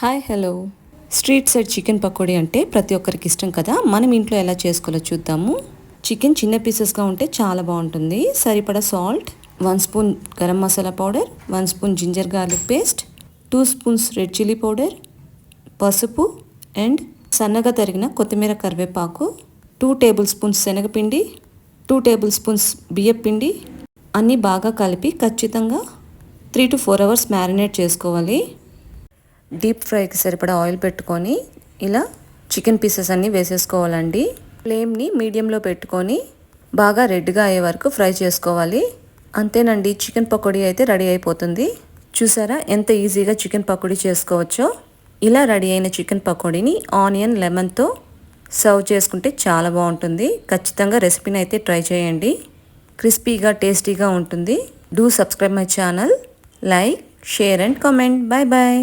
Hi hello. Street side chicken pakodi అంటే ప్రతి ఒక్కరికి ఇష్టం కదా. మనం ఇంట్లో ఎలా చేసుకోవాలో చూద్దాము. చికెన్ చిన్న పీసెస్గా ఉంటే చాలా బాగుంటుంది. సరిపడా salt, 1 spoon garam masala powder, 1 spoon ginger garlic paste, 2 spoons red chilli powder, పసుపు అండ్ సన్నగా తరిగిన కొత్తిమీర, కరివేపాకు, 2 టేబుల్ స్పూన్స్ శనగపిండి, 2 టేబుల్ స్పూన్స్ బియ్యపిండి అన్నీ బాగా కలిపి ఖచ్చితంగా 3 to 4 అవర్స్ మ్యారినేట్ చేసుకోవాలి. డీప్ ఫ్రైకి సరిపడా ఆయిల్ పెట్టుకొని ఇలా చికెన్ పీసెస్ అన్నీ వేసేసుకోవాలండి. ఫ్లేమ్ని మీడియంలో పెట్టుకొని బాగా రెడ్గా అయ్యే వరకు ఫ్రై చేసుకోవాలి. అంతేనండి, చికెన్ పకోడీ అయితే రెడీ అయిపోతుంది. చూసారా ఎంత ఈజీగా చికెన్ పకోడీ చేసుకోవచ్చో. ఇలా రెడీ అయిన చికెన్ పకోడీని ఆనియన్, లెమన్తో సర్వ్ చేసుకుంటే చాలా బాగుంటుంది. ఖచ్చితంగా రెసిపీని అయితే ట్రై చేయండి. క్రిస్పీగా టేస్టీగా ఉంటుంది. Do subscribe my channel, like, share and comment. Bye bye.